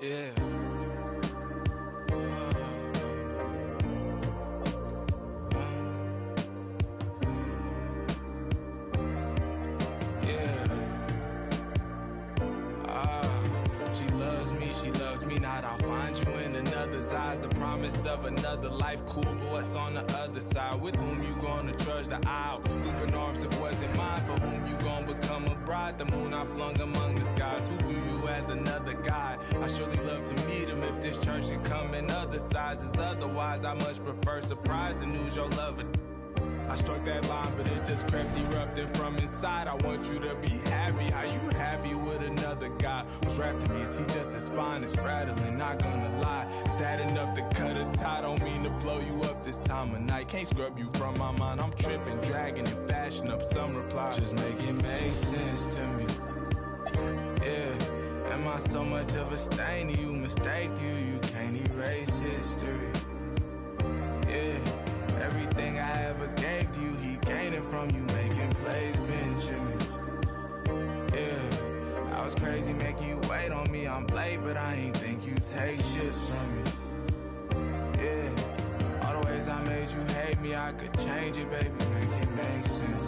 Yeah. She loves me not. I'll find you in another's eyes. The promise of another life, cool, but what's on the other side? With whom you gonna trudge the aisle? Leaving arms if wasn't mine. For whom you gonna become a bride? The moon I flung among the skies. Who do you as another guy? I surely love to meet him if this church could come in other sizes. Otherwise, I much prefer surprise and news your lover. I struck that line, but it just crept erupting from inside. I want you to be happy. How you happy with another guy? Who's drafting me? Is he just as fine? It's rattling, not gonna lie. Is that enough to cut a tie? Don't mean to blow you up this time of night. Can't scrub you from my mind. I'm tripping, dragging, and fashion up some reply. Just make it make sense to me. Yeah, am I so much of a stain to you? Mistaked you, you can't erase history. Yeah. Everything I ever gave to you, he gained it from you, making plays, benching me. Yeah, I was crazy making you wait on me. I'm late, but I ain't think you take shit from me. Yeah, all the ways I made you hate me, I could change it, baby, make it make sense.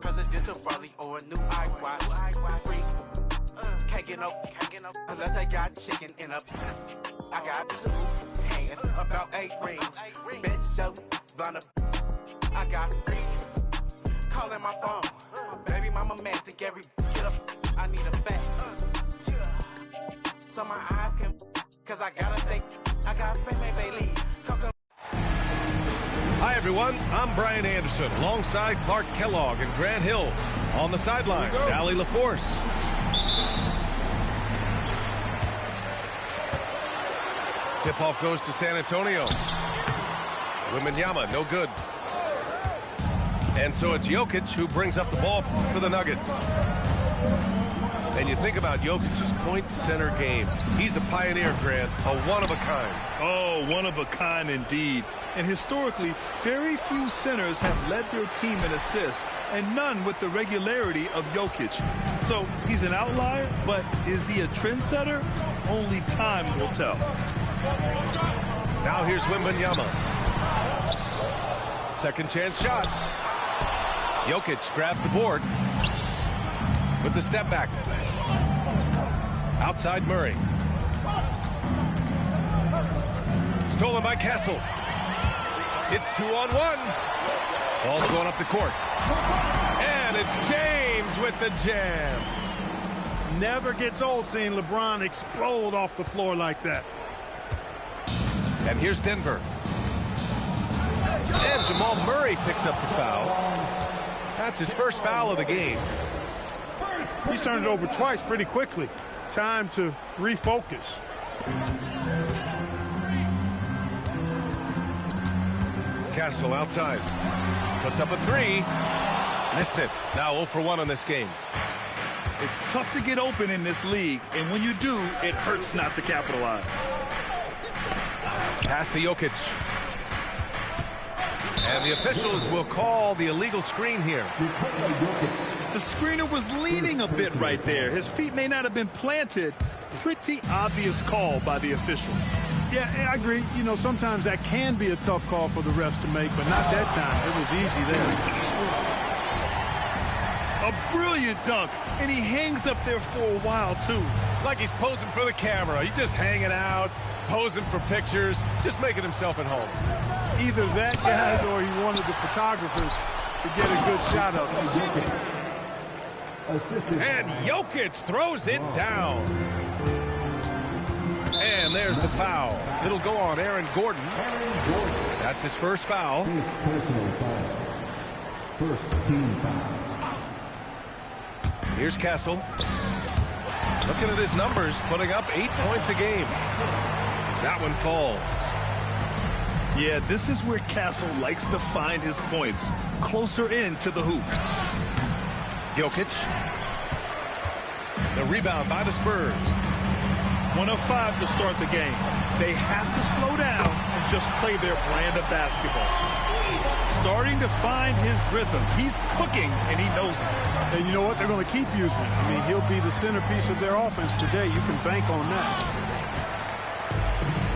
Presidential rally or a new iWatch. Freak, can't get no unless I got chicken in a. I got 2 hands, about 8 rings. Bitch, show, blonde. I got freak, calling my phone. Baby mama man, think every get up. I need a fat. So my eyes can, cause I gotta think. I got Fame Bailey. Hi, everyone. I'm Brian Anderson, alongside Clark Kellogg and Grant Hill. On the sidelines, Allie LaForce. Tip-off goes to San Antonio. Wembanyama, no good. And so it's Jokic who brings up the ball for the Nuggets. And you think about Jokic's point center game. He's a pioneer, Grant, a one-of-a-kind. Oh, one-of-a-kind indeed. And historically, very few centers have led their team in assists, and none with the regularity of Jokic. So he's an outlier, but is he a trendsetter? Only time will tell. Now here's Wembanyama. Second chance shot. Jokic grabs the board with the step back. Outside Murray. Stolen by Kessel. It's 2-on-1. Ball's going up the court. And it's James with the jam. Never gets old seeing LeBron explode off the floor like that. And here's Denver. And Jamal Murray picks up the foul. That's his first foul of the game. He's turned it over twice pretty quickly. Time to refocus. Castle outside. Puts up a 3. Missed it. Now 0 for 1 on this game. It's tough to get open in this league, and when you do, it hurts not to capitalize. Pass to Jokic. And the officials will call the illegal screen here. The screener was leaning a bit right there. His feet may not have been planted. Pretty obvious call by the officials. Yeah, I agree. You know, sometimes that can be a tough call for the refs to make, but not that time. It was easy there. A brilliant dunk, and he hangs up there for a while, too. Like he's posing for the camera. He's just hanging out, posing for pictures, just making himself at home. Either that, guys, or he wanted the photographers to get a good shot of him. And Jokic throws it down. And there's the foul. It'll go on Aaron Gordon. That's his first foul. First team foul. Here's Kessel. Looking at his numbers, putting up 8 points a game. That one falls. Yeah, this is where Castle likes to find his points, closer in to the hoop. Jokic. The rebound by the Spurs. 1 of 5 to start the game. They have to slow down and just play their brand of basketball. Starting to find his rhythm. He's cooking, and he knows it. And you know what? They're going to keep using him. I mean, he'll be the centerpiece of their offense today. You can bank on that.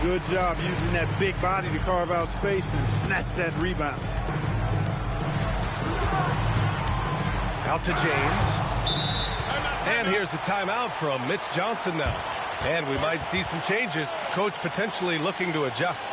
Good job using that big body to carve out space and snatch that rebound. Out to James. And here's the timeout from Mitch Johnson now. And we might see some changes. Coach potentially looking to adjust.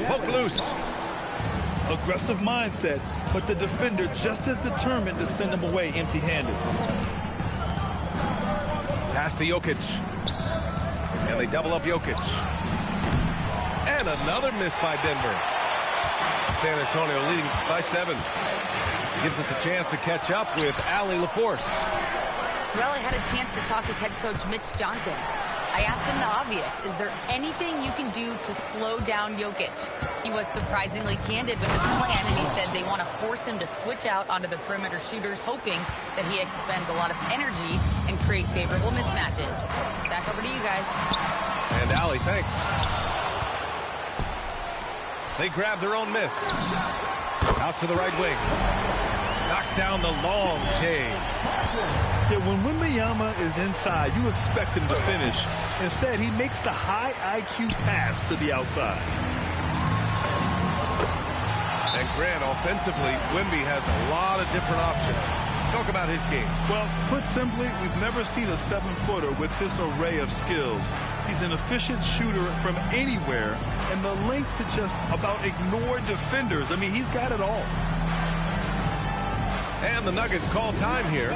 Poke loose. Aggressive mindset, but the defender just as determined to send him away empty-handed. Pass to Jokic. And they double up Jokic. And another miss by Denver. San Antonio leading by 7. Gives us a chance to catch up with Allie LaForce. Well, I had a chance to talk with head coach Mitch Johnson. I asked him the obvious. Is there anything you can do to slow down Jokic? He was surprisingly candid with his plan, and he said they want to force him to switch out onto the perimeter shooters, hoping that he expends a lot of energy and create favorable mismatches. Back over to you guys. And Allie, thanks. They grab their own miss. Out to the right wing. Knocks down the long J. Yeah, when Wembanyama is inside, you expect him to finish. Instead, he makes the high IQ pass to the outside. And Grant, offensively, Wemby has a lot of different options. Talk about his game. Well, put simply, we've never seen a 7-footer with this array of skills. He's an efficient shooter from anywhere, and the length to just about ignore defenders. I mean, he's got it all. And the Nuggets call time here.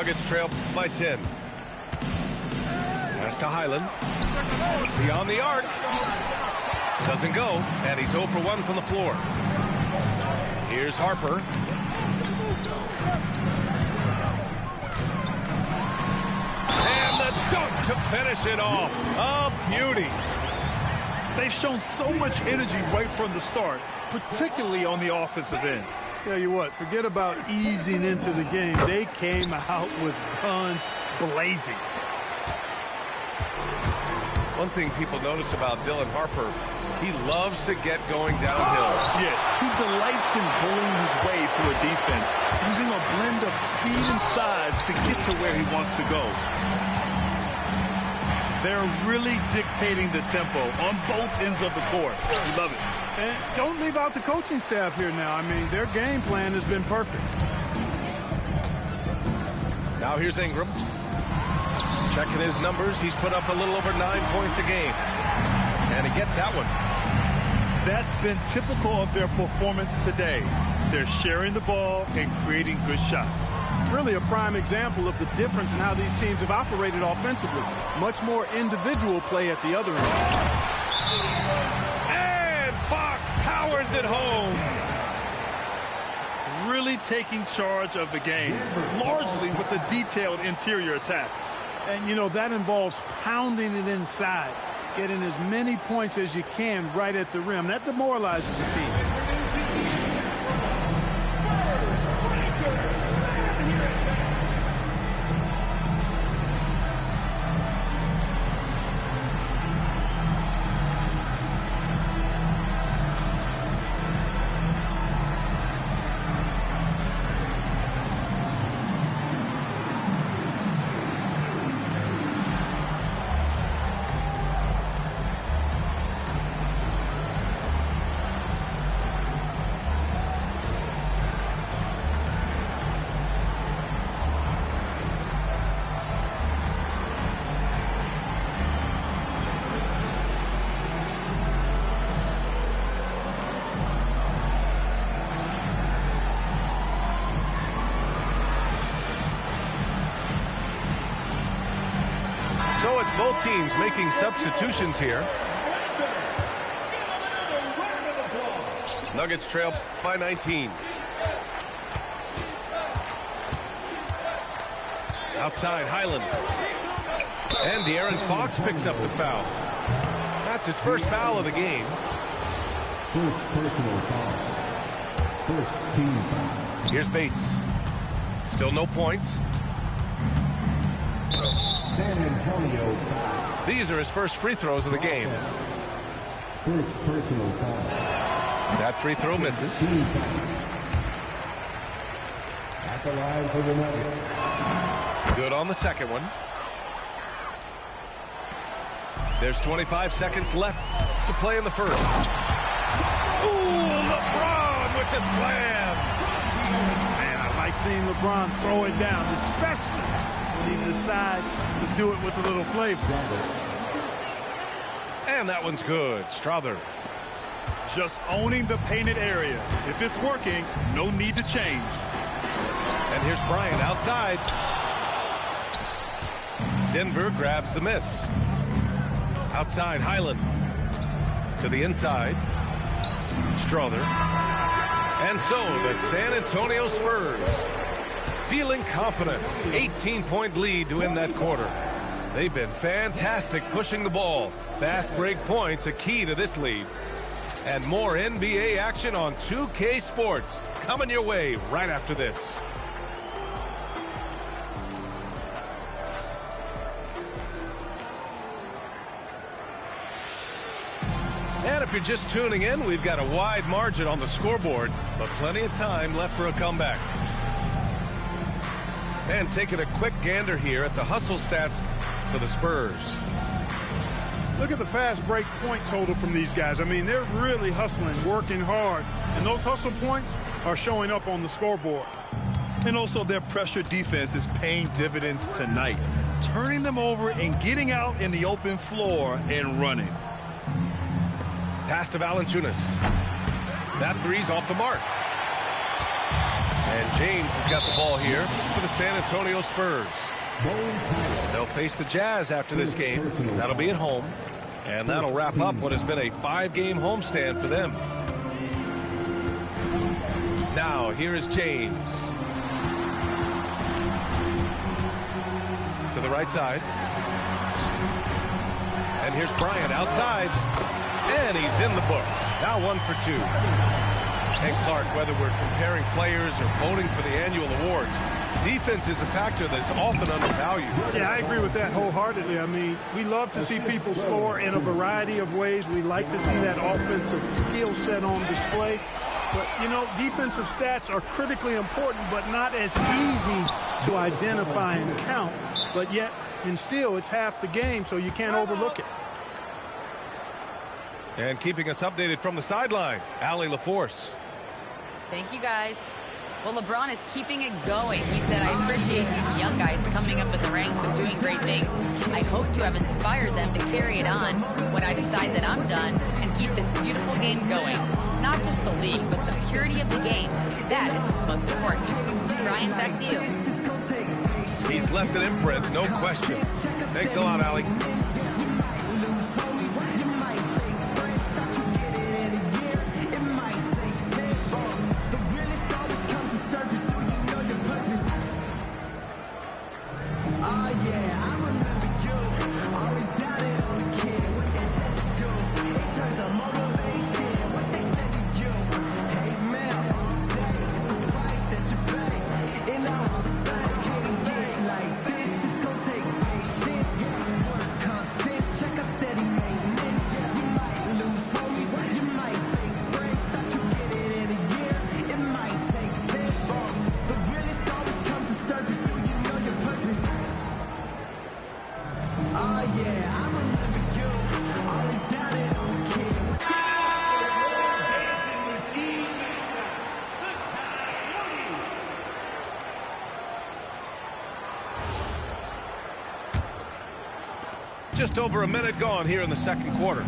Nuggets trail by 10. Pass to Highland. Beyond the arc. Doesn't go, and he's 0 for 1 from the floor. Here's Harper. And the dunk to finish it off. A beauty. They've shown so much energy right from the start, particularly on the offensive end. Tell you what, forget about easing into the game. They came out with guns blazing. One thing people notice about Dylan Harper, he loves to get going downhill. Yeah, he delights in bullying his way through a defense, using a blend of speed and size to get to where he wants to go. They're really dictating the tempo on both ends of the court. We love it. And don't leave out the coaching staff here now. I mean, their game plan has been perfect. Now here's Ingram. Checking his numbers, he's put up a little over 9 points a game. And he gets that one. That's been typical of their performance today. They're sharing the ball and creating good shots. Really a prime example of the difference in how these teams have operated offensively. Much more individual play at the other end. And Fox powers it home. Really taking charge of the game, largely with a detailed interior attack. And, you know, that involves pounding it inside, getting as many points as you can right at the rim. That demoralizes the team. Both teams making substitutions here. Nuggets trail by 19. Outside, Highland. And De'Aaron Fox picks up the foul. That's his first foul of the game. First personal foul. First team foul. Here's Bates. Still no points. San Antonio foul. These are his first free throws of the game. First personal foul. That free throw misses. At the line for the Nuggets. Good on the second one. There's 25 seconds left to play in the first. Ooh, LeBron with the slam. Man, I like seeing LeBron throw it down, especially when he decides to do it with a little flavor. And that one's good. Strother. Just owning the painted area. If it's working, no need to change. And here's Bryant outside. Denver grabs the miss. Outside, Highland. To the inside. Strother. And so the San Antonio Spurs, feeling confident. 18-point lead to end that quarter. They've been fantastic pushing the ball. Fast break points a key to this lead. And more NBA action on 2K Sports coming your way right after this. And if you're just tuning in, we've got a wide margin on the scoreboard, but plenty of time left for a comeback. And taking a quick gander here at the hustle stats for the Spurs. Look at the fast break point total from these guys. I mean, they're really hustling, working hard, and those hustle points are showing up on the scoreboard. And also their pressure defense is paying dividends tonight, turning them over and getting out in the open floor and running. Pass to Valanciunas. That three's off the mark. And James has got the ball here for the San Antonio Spurs. They'll face the Jazz after this game. That'll be at home. And that'll wrap up what has been a 5-game homestand for them. Now, here is James. To the right side. And here's Bryant outside. And he's in the books. Now 1 for 2. And Clark, whether we're comparing players or voting for the annual awards, defense is a factor that is often undervalued. Yeah, I agree with that wholeheartedly. I mean, we love to see people score in a variety of ways. We like to see that offensive skill set on display. But, you know, defensive stats are critically important, but not as easy to identify and count. But yet, and still, it's half the game, so you can't overlook it. And keeping us updated from the sideline, Allie LaForce. Thank you, guys. Well, LeBron is keeping it going. He said, I appreciate these young guys coming up in the ranks and doing great things. I hope to have inspired them to carry it on when I decide that I'm done and keep this beautiful game going. Not just the league, but the purity of the game. That is what's most important. Brian, back to you. He's left an imprint, no question. Thanks a lot, Allie. Just over a minute gone here in the second quarter.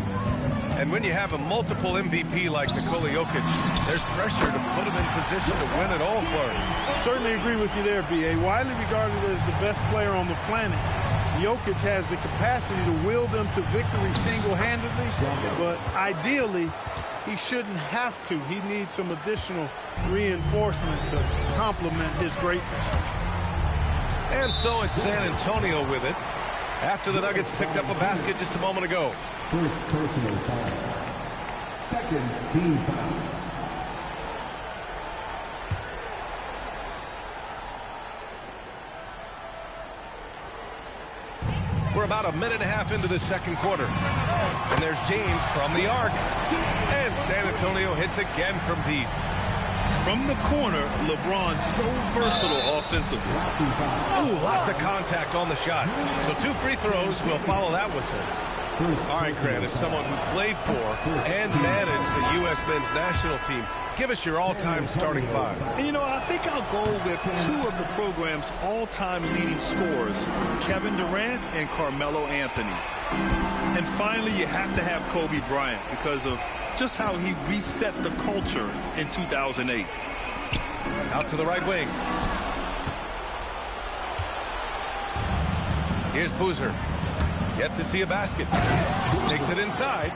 And when you have a multiple MVP like Nikola Jokic, there's pressure to put him in position to win it all, Clark. Certainly agree with you there, B.A. Widely regarded as the best player on the planet, Jokic has the capacity to will them to victory single-handedly, but ideally, he shouldn't have to. He needs some additional reinforcement to complement his greatness. And so it's San Antonio with it, after the Nuggets picked up a basket just a moment ago. First personal foul. Second team foul. We're about a minute and a half into the second quarter. And there's James from the arc. And San Antonio hits again from deep. From the corner, LeBron so versatile offensively. Ooh, lots of contact on the shot. So 2 free throws will follow that whistle. All right, Grant, as someone who played for and managed the U.S. men's national team, give us your all-time starting 5. And, you know, I think I'll go with 2 of the program's all-time leading scorers, Kevin Durant and Carmelo Anthony. And finally, you have to have Kobe Bryant because of just how he reset the culture in 2008. Out to the right wing. Here's Boozer. Yet to see a basket. Takes it inside.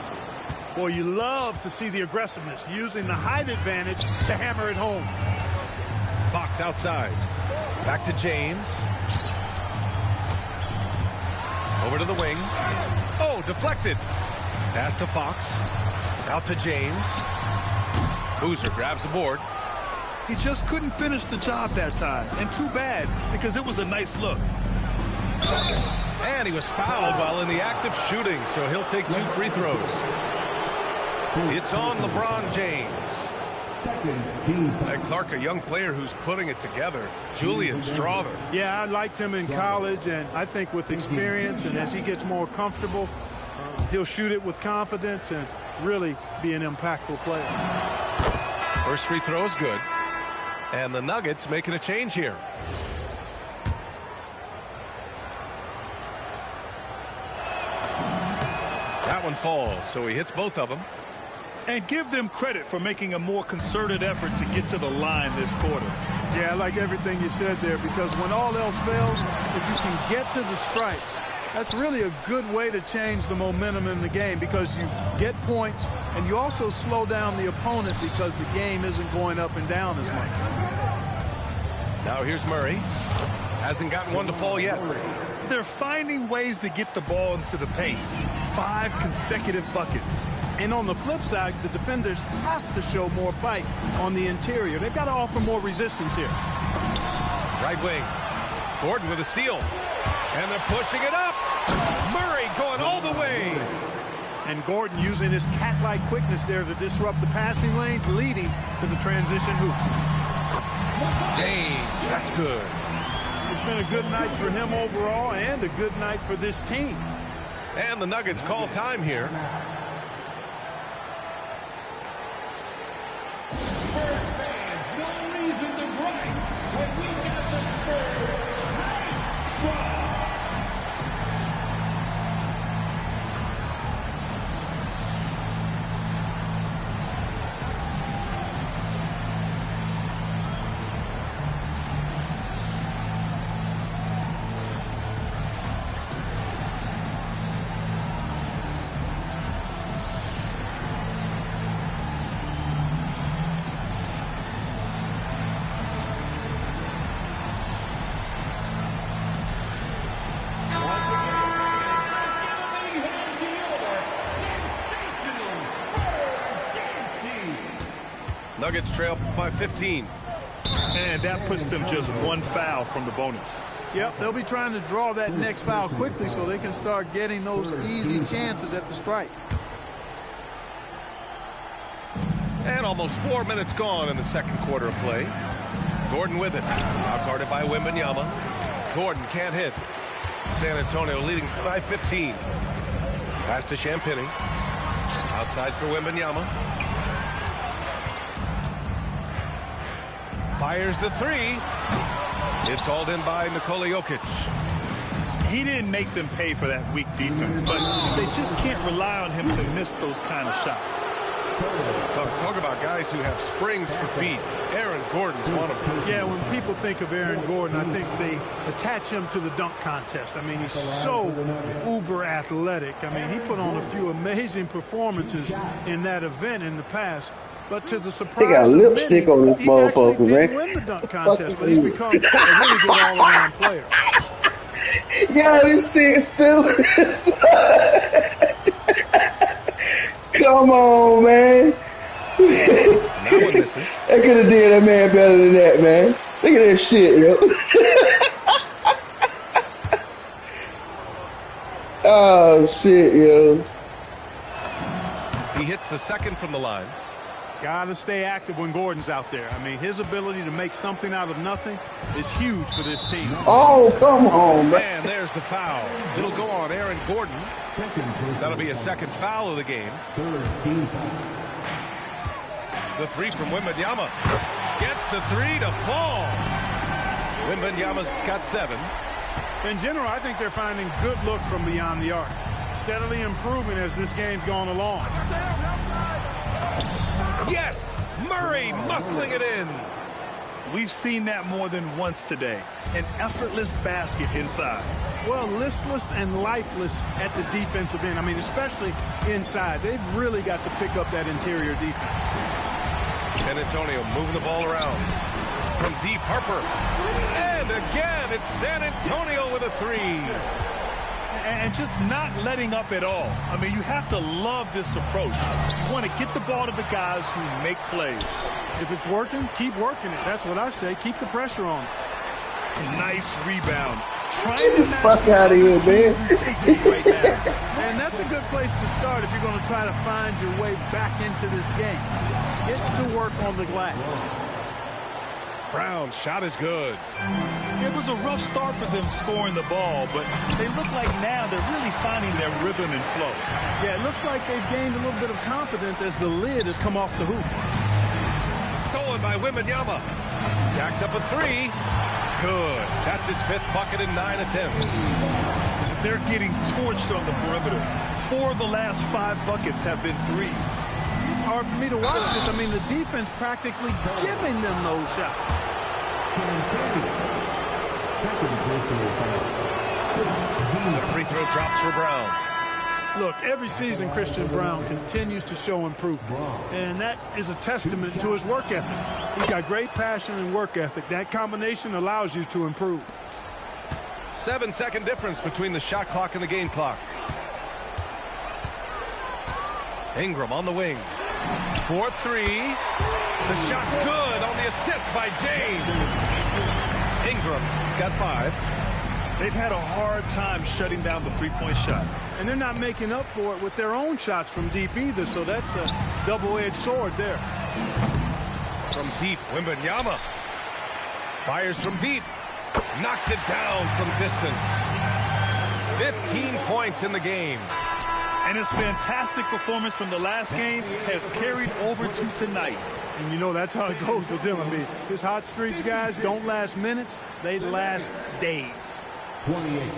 Boy, you love to see the aggressiveness, using the height advantage to hammer it home. Fox outside. Back to James. Over to the wing. Oh, deflected. Pass to Fox. Out to James. Boozer grabs the board. He just couldn't finish the job that time. And too bad, because it was a nice look. And he was fouled while in the act of shooting, so he'll take 2 free throws. It's on LeBron James. Second team foul. And Clark, a young player who's putting it together, Julian Strawther. Yeah, I liked him in college, and I think with experience and as he gets more comfortable, he'll shoot it with confidence and really be an impactful player. First free throw is good. And the Nuggets making a change here. That one falls, so he hits both of them. And give them credit for making a more concerted effort to get to the line this quarter. Yeah, I like everything you said there, because when all else fails, if you can get to the stripe, that's really a good way to change the momentum in the game, because you get points and you also slow down the opponent because the game isn't going up and down as much. Now here's Murray. Hasn't gotten one to fall yet. They're finding ways to get the ball into the paint. 5 consecutive buckets. And on the flip side, the defenders have to show more fight on the interior. They've got to offer more resistance here. Right wing. Gordon with a steal. And they're pushing it up. Murray going all the way. And Gordon using his cat-like quickness there to disrupt the passing lanes, leading to the transition hoop. James, that's good. It's been a good night for him overall and a good night for this team. And the Nuggets call time here. Nuggets trail by 15. And that puts them just 1 foul from the bonus. Yep, they'll be trying to draw that next foul quickly so they can start getting those easy chances at the stripe. And almost 4 minutes gone in the second quarter of play. Gordon with it. Now guarded by Wembanyama. Gordon can't hit. San Antonio leading by 15. Pass to Champagny. Outside for Wembanyama. Fires the 3. It's hauled in by Nikola Jokic. He didn't make them pay for that weak defense, but they just can't rely on him to miss those kind of shots. Talk about guys who have springs for feet. Aaron Gordon's one of them. Yeah, when people think of Aaron Gordon, I think they attach him to the dunk contest. I mean, he's so uber athletic. I mean, he put on a few amazing performances in that event in the past. But to the surprise, he got lipstick on this motherfucker, man. He win the dunk contest, but he's become a really good all-around player. Yeah, this shit stupid. Come on, man. That one misses. I could have did that man better than that, man. Look at that shit, yo. Oh, shit, yo. He hits the second from the line. Got to stay active when Gordon's out there. I mean, his ability to make something out of nothing is huge for this team. Oh, come on, man. And there's the foul. It'll go on Aaron Gordon. That'll be a second foul of the game. The 3 from Wembanyama. Gets the 3 to fall. Wembanyama's got 7. In general, I think they're finding good looks from beyond the arc. Steadily improving as this game's gone along. Yes! Murray muscling it in. We've seen that more than once today. An effortless basket inside. Well, listless and lifeless at the defensive end. I mean, especially inside. They've really got to pick up that interior defense. San Antonio moving the ball around. From deep, Harper. And again, it's San Antonio with a 3. And just not letting up at all. I mean, you have to love this approach. You want to get the ball to the guys who make plays. If it's working, keep working it. That's what I say. Keep the pressure on. Nice rebound. Get the fuck out of here, man. And that's a good place to start if you're going to try to find your way back into this game. Get to work on the glass. Brown's shot is good. It was a rough start for them scoring the ball, but they look like now they're really finding their rhythm and flow. Yeah, it looks like they've gained a little bit of confidence as the lid has come off the hoop. Stolen by Wembanyama. Jacks up a 3. Good. That's his 5th bucket in 9 attempts. They're getting torched on the perimeter. 4 of the last 5 buckets have been threes. It's hard for me to watch this. I mean, the defense practically giving them those shots. The free throw drops for Brown. Look, every season Christian Brown continues to show improvement, and that is a testament to his work ethic. He's got great passion and work ethic. That combination allows you to improve. 7-second difference between the shot clock and the game clock. Ingram on the wing. 4-3. The shot's good on the assist by James. Ingram's got 5. They've had a hard time shutting down the three-point shot. And they're not making up for it with their own shots from deep either, so that's a double-edged sword there. From deep, Wembanyama fires from deep, knocks it down from distance. 15 points in the game. And his fantastic performance from the last game has carried over to tonight. And you know that's how it goes with him. I mean, his hot streaks, guys, don't last minutes. They last days. 28.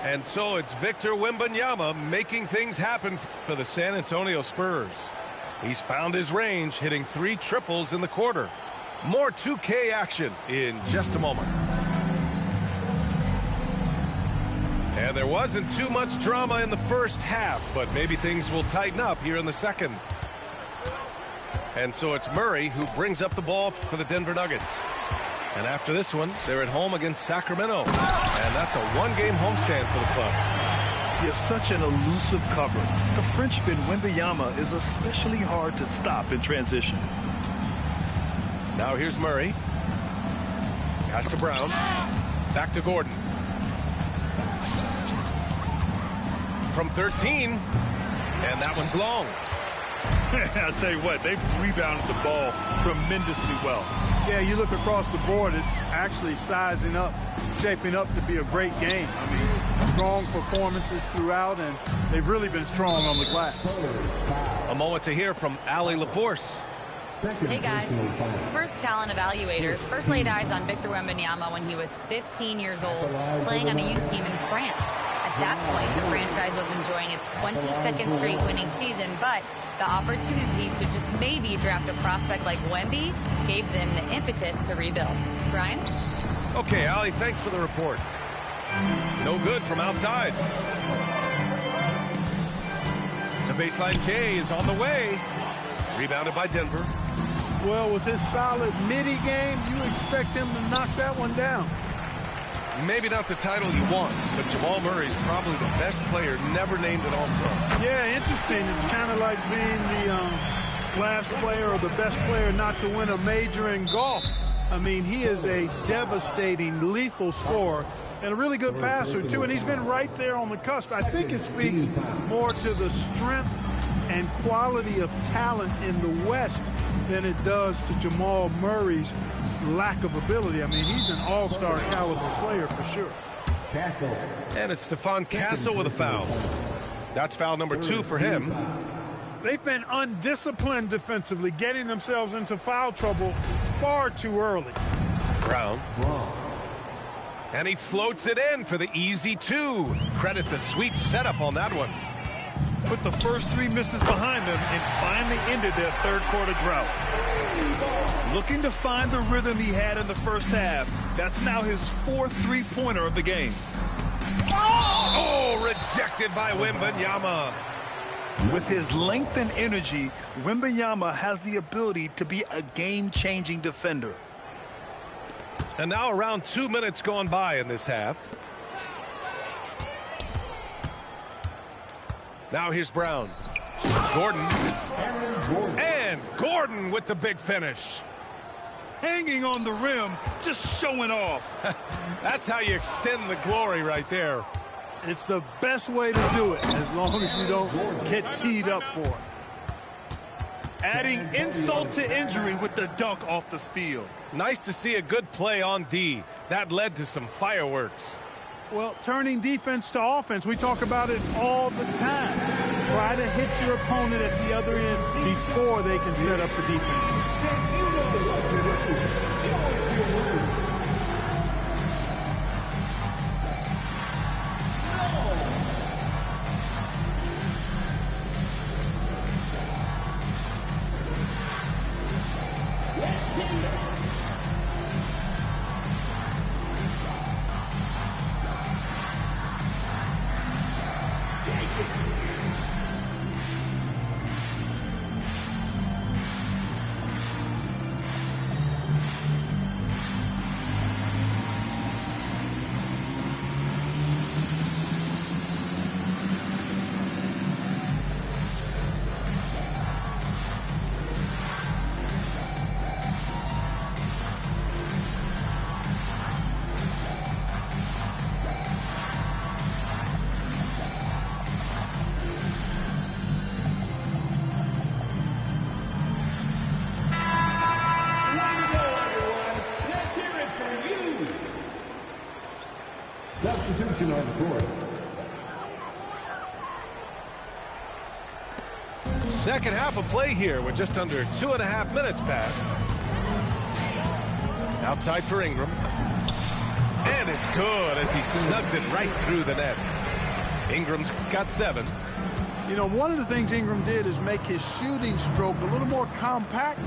And so it's Victor Wembanyama making things happen for the San Antonio Spurs. He's found his range, hitting 3 triples in the quarter. More 2K action in just a moment. And there wasn't too much drama in the first half, but maybe things will tighten up here in the second. And so it's Murray who brings up the ball for the Denver Nuggets. And after this one, they're at home against Sacramento. And that's a one-game homestand for the club. He is such an elusive cover. The Frenchman Wembanyama is especially hard to stop in transition. Now here's Murray. Pass to Brown. Back to Gordon. From 13. And that one's long. I'll tell you what, they've rebounded the ball tremendously well. Yeah, you look across the board, it's actually sizing up, shaping up to be a great game. I mean, strong performances throughout, and they've really been strong on the glass. A moment to hear from Allie LaForce. Hey guys, Spurs talent evaluators first laid eyes on Victor Wembanyama when he was 15 years old, playing on a youth team in France. At that point, the franchise was enjoying its 22nd straight winning season, but the opportunity to just maybe draft a prospect like Wemby gave them the impetus to rebuild. Brian? Okay, Allie, thanks for the report. No good from outside. The baseline K is on the way. Rebounded by Denver. Well, with his solid midi game, you expect him to knock that one down. Maybe not the title you want, but Jamal Murray's probably the best player never named an All-Star. Yeah, interesting. It's kind of like being the last player or the best player not to win a major in golf. I mean, he is a devastating, lethal scorer and a really good passer, too. And he's been right there on the cusp. I think it speaks more to the strength and quality of talent in the West than it does to Jamal Murray's lack of ability. I mean, he's an all-star caliber player for sure. Castle. And it's Stephon Castle with a foul. That's foul number 2 for him. They've been undisciplined defensively, getting themselves into foul trouble far too early. Brown. And he floats it in for the easy 2. Credit the sweet setup on that one. Put the first 3 misses behind them and finally ended their third quarter drought. Looking to find the rhythm he had in the first half. That's now his 4th three-pointer of the game. Oh, rejected by Wembanyama. With his length and energy, Wembanyama has the ability to be a game-changing defender. And now around 2 minutes gone by in this half. Now here's Brown. Gordon. And Gordon with the big finish. Hanging on the rim, just showing off. That's how you extend the glory right there. It's the best way to do it, as long as you don't get teed up for it. Adding insult to injury with the dunk off the steal. Nice to see a good play on D. That led to some fireworks. Well, turning defense to offense, we talk about it all the time. Try to hit your opponent at the other end before they can set up the defense. Substitution on the court. Second half of play here with just under 2.5 minutes passed. Outside for Ingram. And it's good as he snugs it right through the net. Ingram's got 7. You know, one of the things Ingram did is make his shooting stroke a little more compact,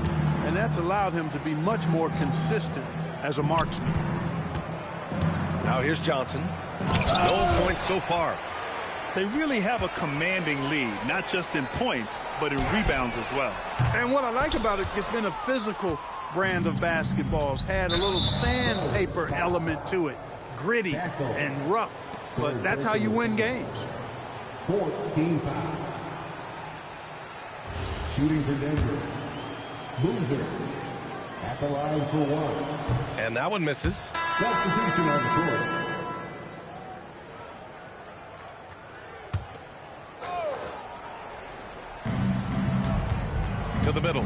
and that's allowed him to be much more consistent as a marksman. Now here's Johnson. No points so far. They really have a commanding lead, not just in points, but in rebounds as well. And what I like about it, it's been a physical brand of basketball. It's had a little sandpaper element to it, gritty and rough, but that's how you win games. 14 foul. Shooting for Denver. Boozer at the line for 1. And that one misses. Substitution on the court. To the middle.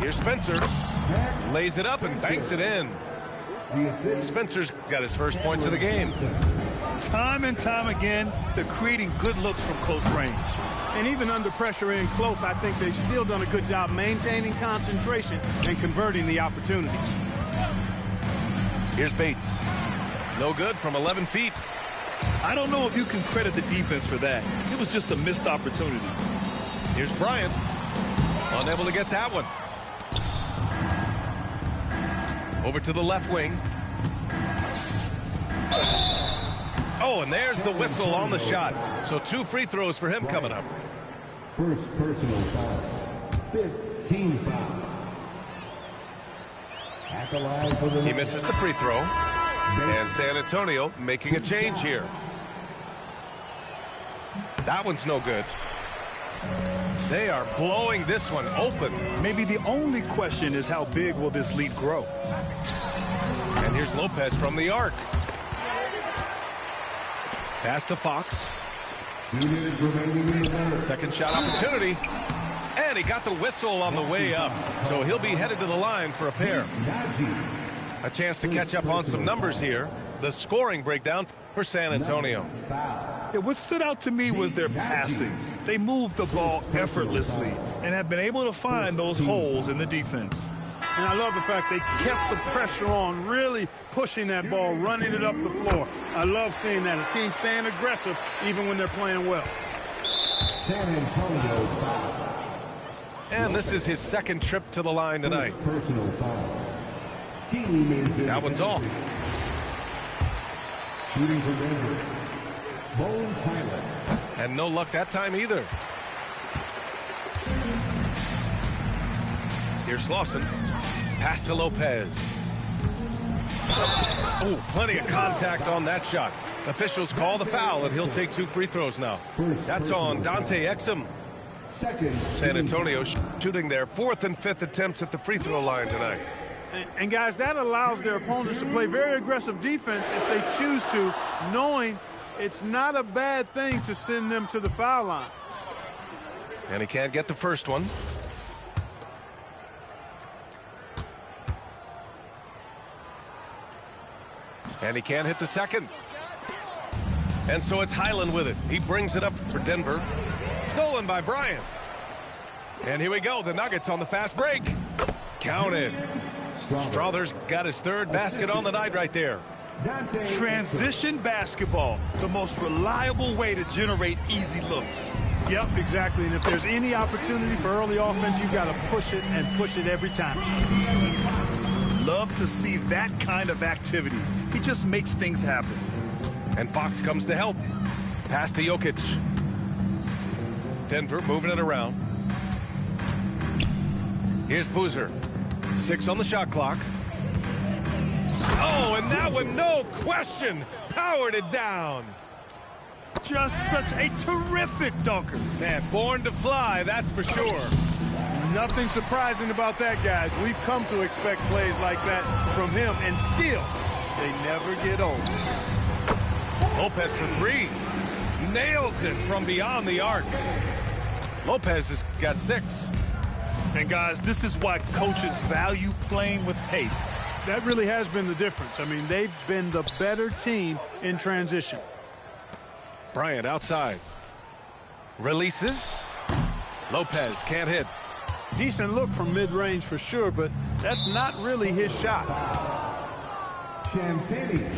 Here's Spencer. Lays it up and banks it in. Spencer's got his first points of the game. Time and time again, they're creating good looks from close range. And even under pressure in close, I think they've still done a good job maintaining concentration and converting the opportunities. Here's Bates. No good from 11 feet. I don't know if you can credit the defense for that. It was just a missed opportunity. Here's Bryant. Unable to get that one. Over to the left wing. Oh, and there's the whistle on the shot. So 2 free throws for him coming up. First personal foul. 15 foul. At the line for the He misses the free throw. And San Antonio making a change here. That one's no good. They are blowing this one open. Maybe the only question is how big will this lead grow? And here's Lopez from the arc. Pass to Fox. 2 minutes remaining in the half. Second shot opportunity. And he got the whistle on the way up. So he'll be headed to the line for a pair. A chance to catch up on some numbers here. The scoring breakdown for San Antonio. Yeah, what stood out to me was their passing. They moved the ball effortlessly and have been able to find those holes in the defense. And I love the fact they kept the pressure on, really pushing that ball, running it up the floor. I love seeing that. A team staying aggressive even when they're playing well. San Antonio foul. And this is his second trip to the line tonight. Personal foul. Team is in. That one's off. Shooting for Denver. Bones Highland. And no luck that time either. Here's Lawson. Pass to Lopez. Oh, plenty of contact on that shot. Officials call the foul, and he'll take 2 free throws now. That's on Dante Exum. San Antonio shooting their 4th and 5th attempts at the free throw line tonight. And guys, that allows their opponents to play very aggressive defense if they choose to, knowing it's not a bad thing to send them to the foul line. And he can't get the first one. And he can't hit the second. And so it's Highland with it. He brings it up for Denver. Stolen by Bryant. And here we go. The Nuggets on the fast break. Counted. Strother's got his 3rd basket on the night right there. Transition basketball, the most reliable way to generate easy looks. Yep, exactly. And if there's any opportunity for early offense, you've got to push it and push it every time. Love to see that kind of activity. He just makes things happen. And Fox comes to help. Pass to Jokic. Denver moving it around. Here's Boozer. 6 on the shot clock. Oh, and that one, no question, powered it down. Just such a terrific dunker. Man, born to fly, that's for sure. Nothing surprising about that, guys. We've come to expect plays like that from him, and still, they never get old. Lopez for 3. Nails it from beyond the arc. Lopez has got 6. And guys, this is why coaches value playing with pace. that really has been the difference. I mean, they've been the better team in transition. Bryant outside. Releases. Lopez can't hit. Decent look from mid-range for sure, but that's not really his shot. Champagne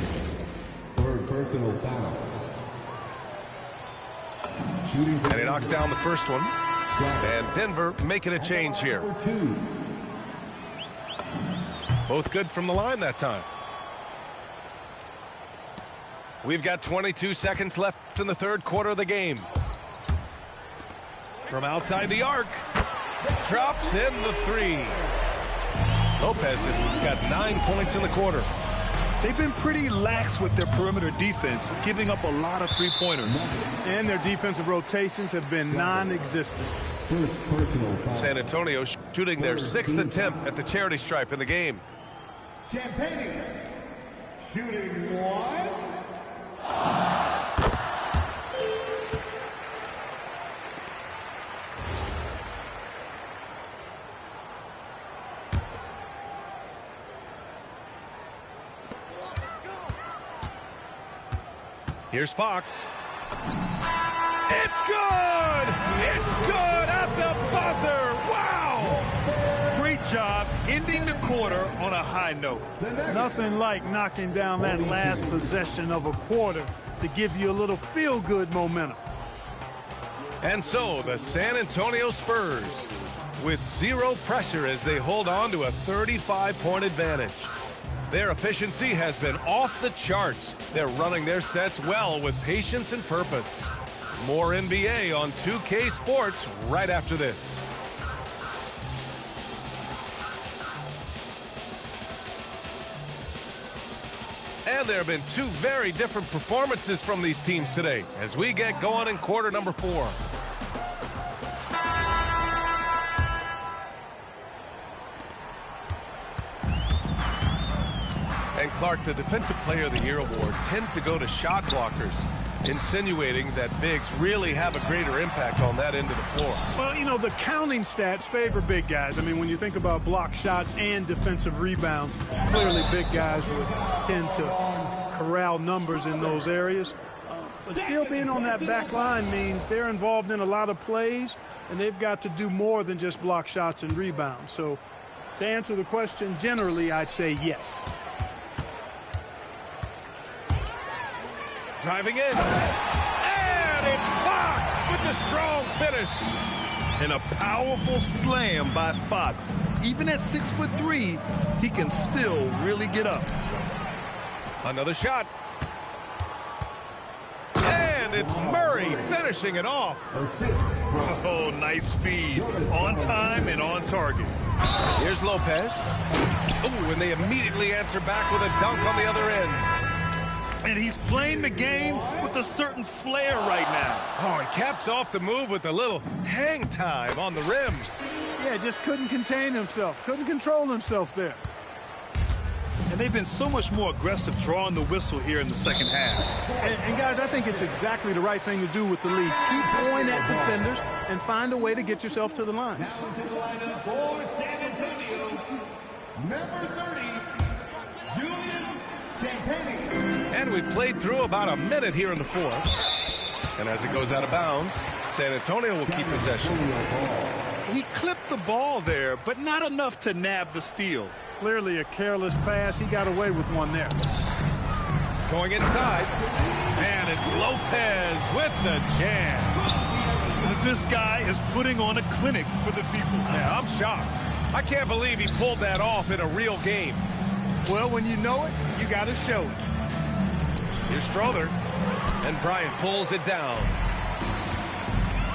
for personal foul. And he knocks down the first one. And Denver making a change here. Both good from the line that time. We've got 22 seconds left in the third quarter of the game. From outside the arc. Drops in the three. Lopez has got 9 points in the quarter. They've been pretty lax with their perimeter defense, giving up a lot of three-pointers. And their defensive rotations have been non-existent. San Antonio shooting their 6th attempt at the charity stripe in the game. Champagne shooting one. Here's Fox. It's good! It's good at the buzzer! Wow! Great job ending the quarter on a high note. Nothing like knocking down that last possession of a quarter to give you a little feel-good momentum. And so the San Antonio Spurs with zero pressure as they hold on to a 35-point advantage. Their efficiency has been off the charts. They're running their sets well with patience and purpose. More NBA on 2K Sports right after this. And there have been two very different performances from these teams today as we get going in quarter number 4. And Clark, the Defensive Player of the Year award tends to go to shot blockers, insinuating that bigs really have a greater impact on that end of the floor. Well, you know, the counting stats favor big guys. I mean, when you think about block shots and defensive rebounds, clearly big guys would tend to corral numbers in those areas. But still being on that back line means they're involved in a lot of plays, and they've got to do more than just block shots and rebounds. So to answer the question, generally, I'd say yes. Driving in, and it's Fox with the strong finish. And a powerful slam by Fox. Even at 6'3", he can still really get up. Another shot. And it's Murray finishing it off. Oh, nice feed. On time and on target. Here's Lopez. Oh, and they immediately answer back with a dunk on the other end. And he's playing the game with a certain flair right now. Oh, he caps off the move with a little hang time on the rim. Yeah, just couldn't contain himself. Couldn't control himself there. And they've been so much more aggressive drawing the whistle here in the second half. And guys, I think it's exactly the right thing to do with the lead. Keep going at defenders and find a way to get yourself to the line. Now into the lineup for San Antonio, number 30, Julian Champagne. And we played through about a minute here in the fourth. And as it goes out of bounds, San Antonio will keep possession. He clipped the ball there, but not enough to nab the steal. Clearly a careless pass. He got away with one there. Going inside. And it's Lopez with the jam. This guy is putting on a clinic for the people. Yeah, I'm shocked. I can't believe he pulled that off in a real game. Well, when you know it, you got to show it. Here's Strother. And Bryant pulls it down.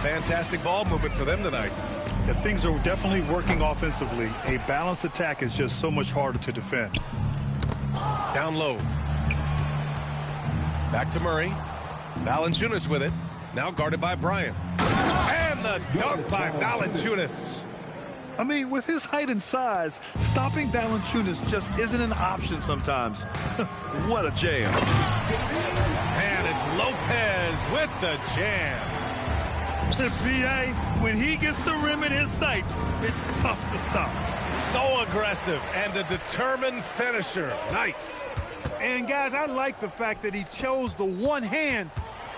Fantastic ball movement for them tonight. Yeah, things are definitely working offensively. A balanced attack is just so much harder to defend. Down low. Back to Murray. Valanciunas with it. Now guarded by Bryant. And the dunk by Valanciunas. I mean, with his height and size, stopping Valanciunas just isn't an option sometimes. What a jam. And it's Lopez with the jam. PA, when he gets the rim in his sights, it's tough to stop. So aggressive and a determined finisher. Nice. And, guys, I like the fact that he chose the one-hand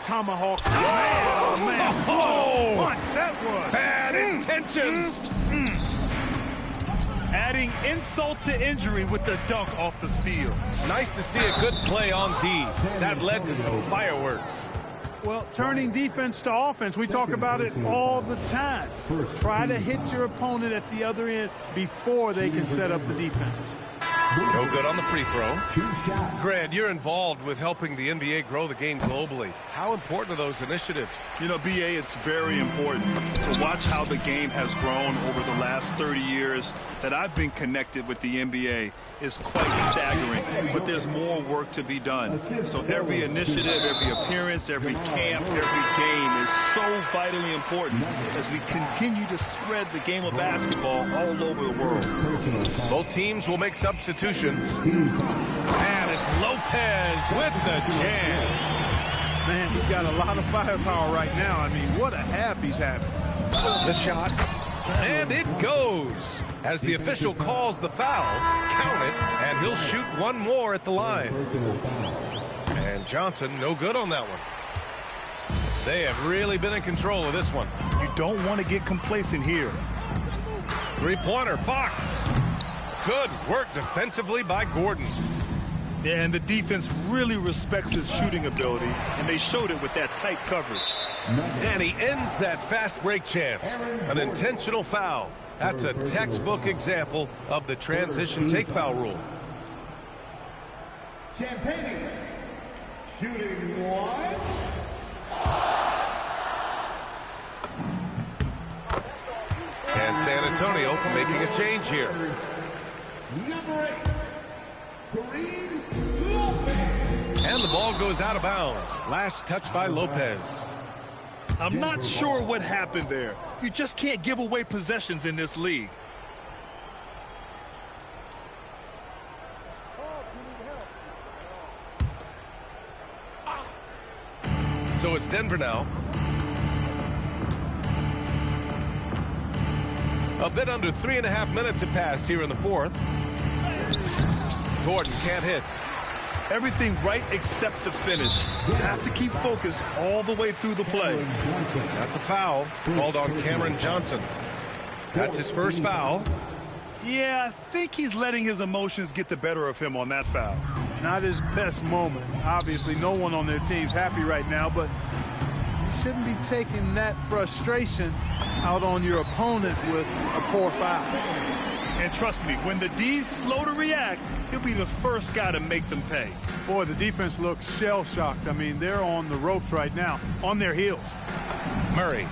tomahawk. Man, man. Oh, punch that was. bad intentions. Adding insult to injury with the dunk off the steal. Nice to see a good play on D. That led to some fireworks. Well, turning defense to offense, we talk about it all the time. Try to hit your opponent at the other end before they can set up the defense. No good on the free throw. Grant, you're involved with helping the NBA grow the game globally. How important are those initiatives? You know, BA, it's very important to watch how the game has grown over the last 30 years that I've been connected with the NBA is quite staggering, but there's more work to be done. So every initiative, every appearance, every camp, every game is so vitally important as we continue to spread the game of basketball all over the world. Both teams will make substitutions. And it's Lopez with the jam. Man, he's got a lot of firepower right now. I mean, what a half he's having. The shot. And it goes. As the official calls the foul, count it, and he'll shoot one more at the line. And Johnson, no good on that one. They have really been in control of this one. You don't want to get complacent here. Three-pointer, Fox. Good work defensively by Gordon. Yeah, and the defense really respects his shooting ability, and they showed it with that tight coverage. And he ends that fast break chance. An intentional foul. That's a textbook example of the transition take foul rule. Champagne shooting one. And San Antonio making a change here. Number 8, Kareem Lopez. And the ball goes out of bounds. Last touch by Lopez. I'm not sure what happened there. You just can't give away possessions in this league. So it's Denver now. A bit under 3.5 minutes have passed here in the fourth. Gordon can't hit. Everything right except the finish. You have to keep focused all the way through the play. That's a foul called on Cameron Johnson. That's his first foul. Yeah, I think he's letting his emotions get the better of him on that foul. Not his best moment. Obviously, no one on their team's happy right now, but you shouldn't be taking that frustration out on your opponent with a poor foul. And trust me, when the D's slow to react, he'll be the first guy to make them pay. Boy, the defense looks shell-shocked. I mean, they're on the ropes right now, on their heels. Murray.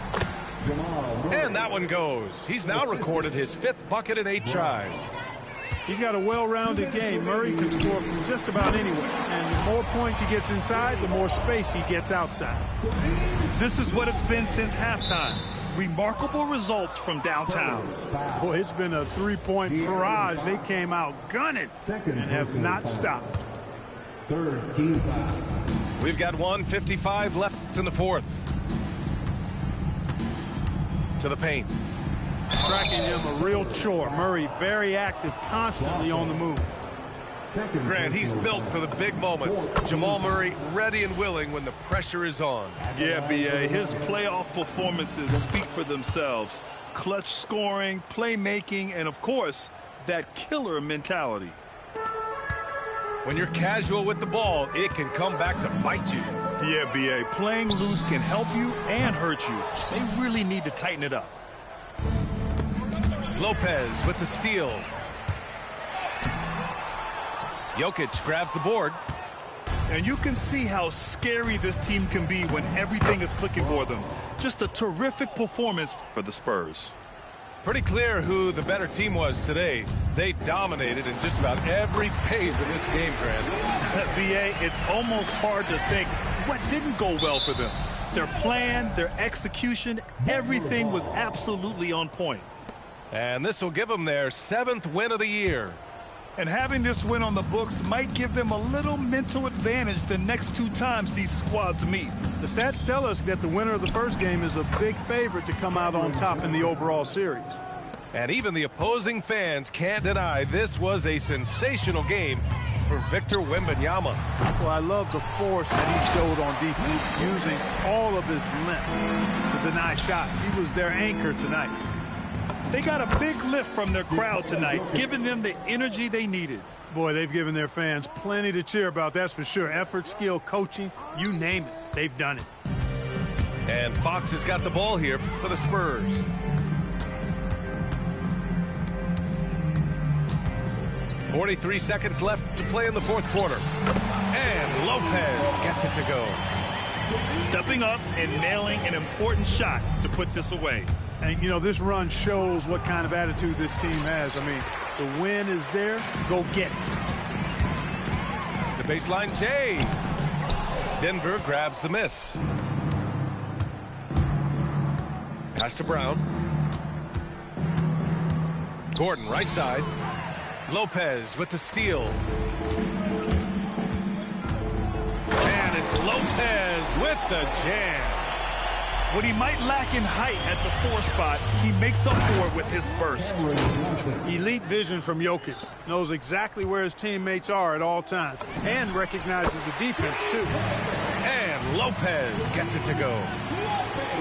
And that one goes. He's now recorded his 5th bucket in 8 tries. He's got a well-rounded game. Murray can score from just about anywhere. And the more points he gets inside, the more space he gets outside. This is what it's been since halftime. Remarkable results from downtown. Boy, it's been a three-point barrage. They came out gunning and have not stopped. Third team foul. We've got 1:55 left in the fourth. To the paint. Striking him a real chore. Murray very active, constantly on the move. Grant, he's built for the big moments. Jamal Murray ready and willing when the pressure is on. Yeah, B.A., his playoff performances speak for themselves. Clutch scoring, playmaking, and, of course, that killer mentality. When you're casual with the ball, it can come back to bite you. Yeah, B.A., playing loose can help you and hurt you. They really need to tighten it up. Lopez with the steal. Jokic grabs the board. And you can see how scary this team can be when everything is clicking for them. Just a terrific performance for the Spurs. Pretty clear who the better team was today. They dominated in just about every phase of this game, Grant. B.A., it's almost hard to think what didn't go well for them. Their plan, their execution, everything was absolutely on point. And this will give them their 7th win of the year. And having this win on the books might give them a little mental advantage the next 2 times these squads meet. The stats tell us that the winner of the first game is a big favorite to come out on top in the overall series. And even the opposing fans can't deny this was a sensational game for Victor Wembanyama. Well, I love the force that he showed on defense, using all of his length to deny shots. He was their anchor tonight. They got a big lift from their crowd tonight, giving them the energy they needed. Boy, they've given their fans plenty to cheer about, that's for sure. Effort, skill, coaching, you name it, they've done it. And Fox has got the ball here for the Spurs. .43 seconds left to play in the fourth quarter. And Lopez gets it to go. Stepping up and nailing an important shot to put this away. And, you know, this run shows what kind of attitude this team has. I mean, the win is there. Go get it. The baseline J. Denver grabs the miss. Pass to Brown. Gordon, right side. Lopez with the steal. And it's Lopez with the jam. What he might lack in height at the 4 spot, he makes up for it with his burst. Elite vision from Jokic. Knows exactly where his teammates are at all times. And recognizes the defense, too. And Lopez gets it to go.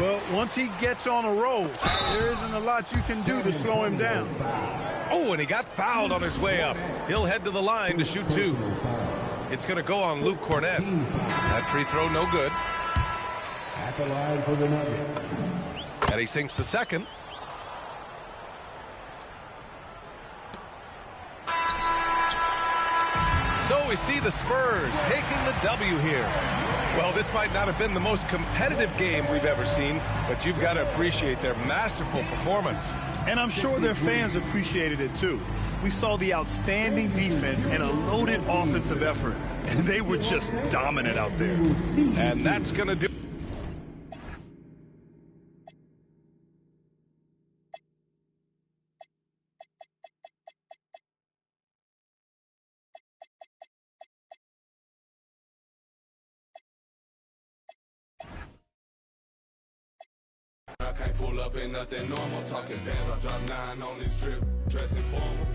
Well, once he gets on a roll, there isn't a lot you can do to slow him down. Oh, and he got fouled on his way up. He'll head to the line to shoot 2. It's going to go on Luke Cornett. That free throw no good. At the line for the Nuggets. And he sinks the second. So we see the Spurs taking the W here. Well, this might not have been the most competitive game we've ever seen, but you've got to appreciate their masterful performance. And I'm sure their fans appreciated it too. We saw the outstanding defense and a loaded offensive effort, and they were just dominant out there. And that's going to do. I can't pull up in nothing normal. Talking bands, I drop 9 on this drip, dressing formal.